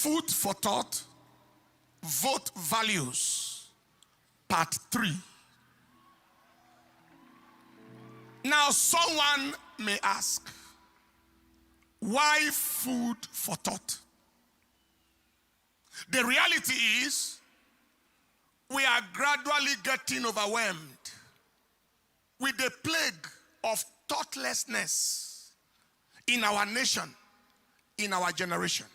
Food for thought, vote values, part 3. Now someone may ask, why food for thought? The reality is, we are gradually getting overwhelmed with the plague of thoughtlessness in our nation, in our generation.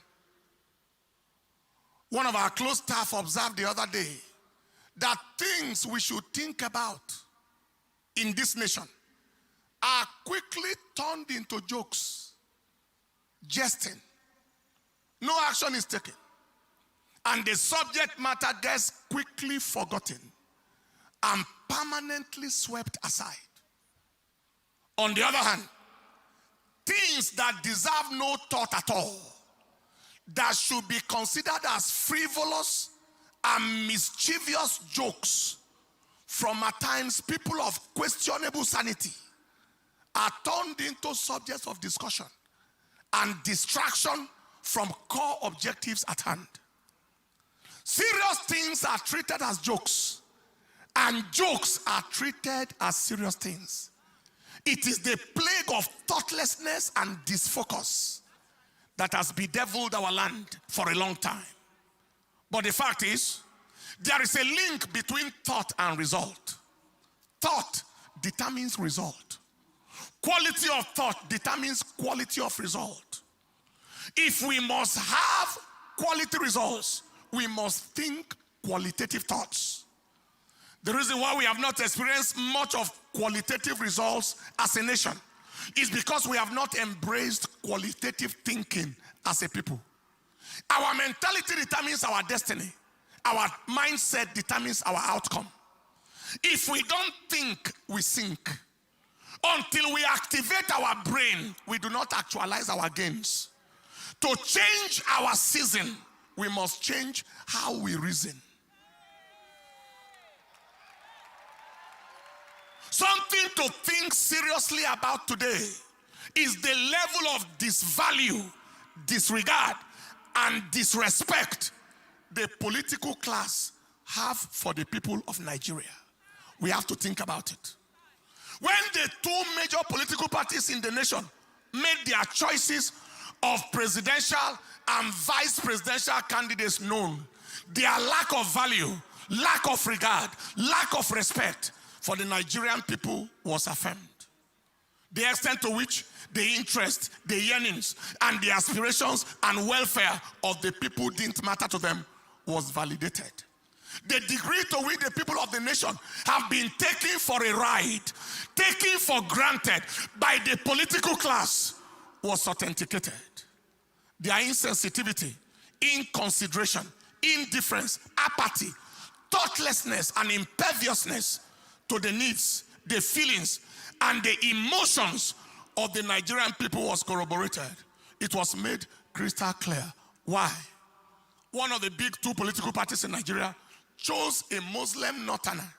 One of our close staff observed the other day that things we should think about in this nation are quickly turned into jokes, jesting. No action is taken. And the subject matter gets quickly forgotten and permanently swept aside. On the other hand, things that deserve no thought at all, that should be considered as frivolous and mischievous jokes from at times people of questionable sanity, are turned into subjects of discussion and distraction from core objectives at hand. Serious things are treated as jokes, and jokes are treated as serious things. It is the plague of thoughtlessness and disfocus that has bedeviled our land for a long time. But the fact is, there is a link between thought and result. Thought determines result. Quality of thought determines quality of result. If we must have quality results, we must think qualitative thoughts. The reason why we have not experienced much of qualitative results as a nation is because we have not embraced qualitative thinking as a people. Our mentality determines our destiny. Our mindset determines our outcome. If we don't think, we sink. Until we activate our brain, we do not actualize our gains. To change our season, we must change how we reason. Something to think seriously about today is the level of disvalue, disregard, and disrespect the political class have for the people of Nigeria. We have to think about it. When the two major political parties in the nation made their choices of presidential and vice presidential candidates known, their lack of value, lack of regard, lack of respect for the Nigerian people was affirmed. The extent to which the interest, the yearnings, and the aspirations and welfare of the people didn't matter to them was validated. The degree to which the people of the nation have been taken for a ride, taken for granted by the political class, was authenticated. Their insensitivity, inconsideration, indifference, apathy, thoughtlessness, and imperviousness to the needs, the feelings, and the emotions of the Nigerian people was corroborated. It was made crystal clear. Why? One of the big two political parties in Nigeria chose a Muslim northerner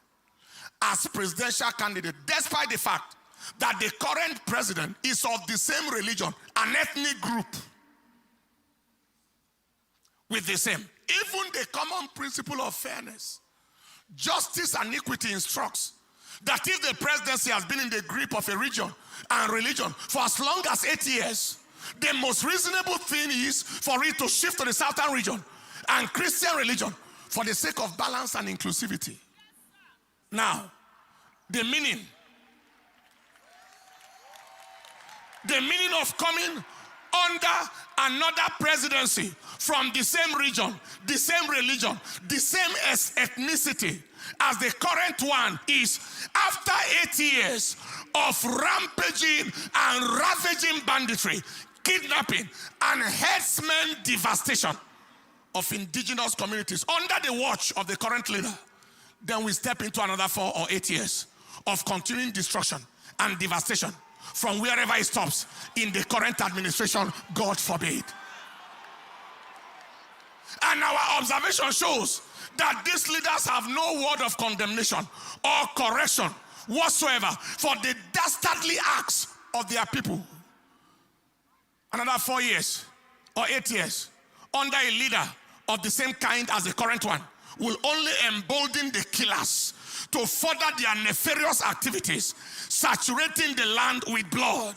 as presidential candidate, despite the fact that the current president is of the same religion, an ethnic group with the same. Even the common principle of fairness, justice, and equity instructs that if the presidency has been in the grip of a region and religion for as long as 8 years, the most reasonable thing is for it to shift to the southern region and Christian religion for the sake of balance and inclusivity. Now, the meaning of coming under another presidency from the same region, the same religion, the same ethnicity as the current one is, after 8 years of rampaging and ravaging banditry, kidnapping, and herdsmen devastation of indigenous communities under the watch of the current leader, then we step into another 4 or 8 years of continuing destruction and devastation from wherever it stops in the current administration, God forbid. And our observation shows that these leaders have no word of condemnation or correction whatsoever for the dastardly acts of their people. Another 4 years or 8 years under a leader of the same kind as the current one will only embolden the killers to further their nefarious activities, saturating the land with blood.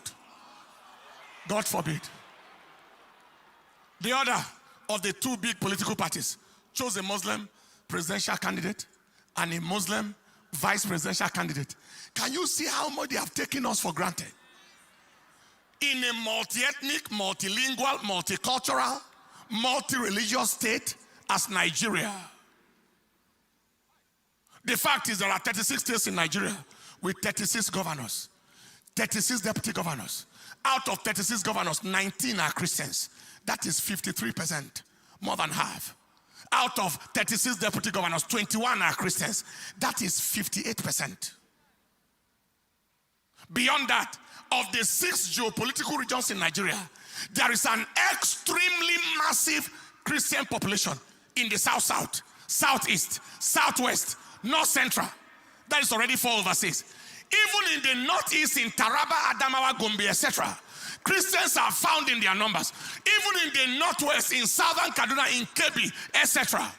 God forbid. The other of the two big political parties chose a Muslim presidential candidate and a Muslim vice presidential candidate. Can you see how much they have taken us for granted? In a multi-ethnic, multilingual, multicultural, multi-religious state as Nigeria. The fact is there are 36 states in Nigeria with 36 governors, 36 deputy governors. Out of 36 governors, 19 are Christians. That is 53%, more than half. Out of 36 deputy governors, 21 are Christians. That is 58%. Beyond that, of the 6 geopolitical regions in Nigeria, there is an extremely massive Christian population in the South-South, Southeast, Southwest, North Central. That is already 4/6. Even in the Northeast, in Taraba, Adamawa, Gombe, etc., Christians are found in their numbers. Even in the Northwest, in Southern Kaduna, in Kebbi, etc.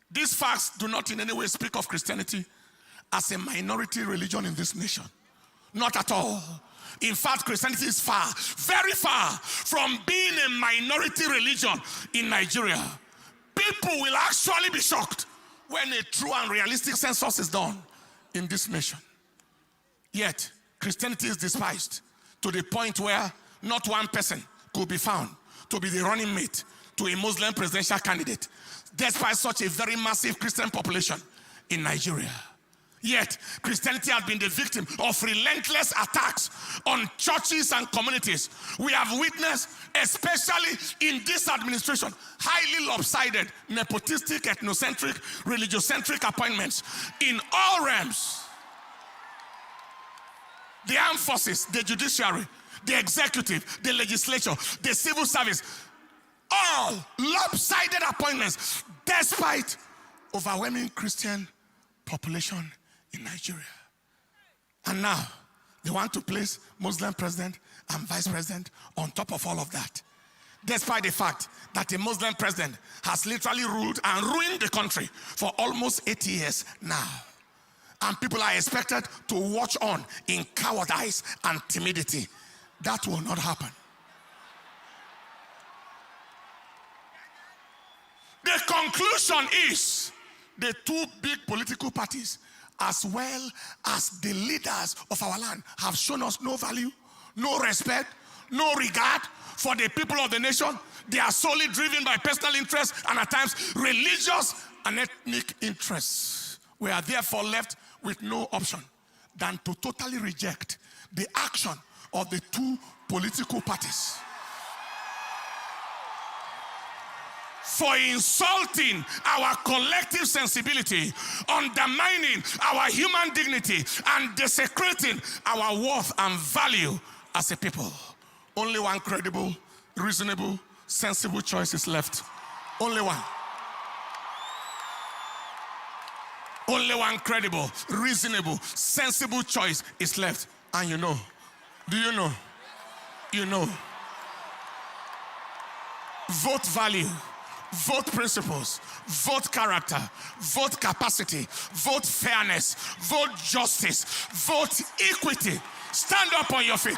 These facts do not in any way speak of Christianity as a minority religion in this nation. Not at all. In fact, Christianity is far, very far from being a minority religion in Nigeria. People will actually be shocked when a true and realistic census is done in this nation. Yet, Christianity is despised to the point where not one person could be found to be the running mate to a Muslim presidential candidate, despite such a very massive Christian population in Nigeria. Yet, Christianity has been the victim of relentless attacks on churches and communities. We have witnessed, especially in this administration, highly lopsided, nepotistic, ethnocentric, religiocentric appointments in all realms. The armed forces, the judiciary, the executive, the legislature, the civil service, all lopsided appointments despite overwhelming Christian population in Nigeria. And now they want to place Muslim president and vice president on top of all of that, despite the fact that a Muslim president has literally ruled and ruined the country for almost 80 years now. And people are expected to watch on in cowardice and timidity. That will not happen. The conclusion is the two big political parties, as well as the leaders of our land, have shown us no value, no respect, no regard for the people of the nation. They are solely driven by personal interests and at times religious and ethnic interests. We are therefore left with no option than to totally reject the action of the two political parties for insulting our collective sensibility, undermining our human dignity, and desecrating our worth and value as a people. Only one credible, reasonable, sensible choice is left. Only one. Only one credible, reasonable, sensible choice is left. And you know, do you know? You know. Vote value, vote principles, vote character, vote capacity, vote fairness, vote justice, vote equity. Stand up on your feet.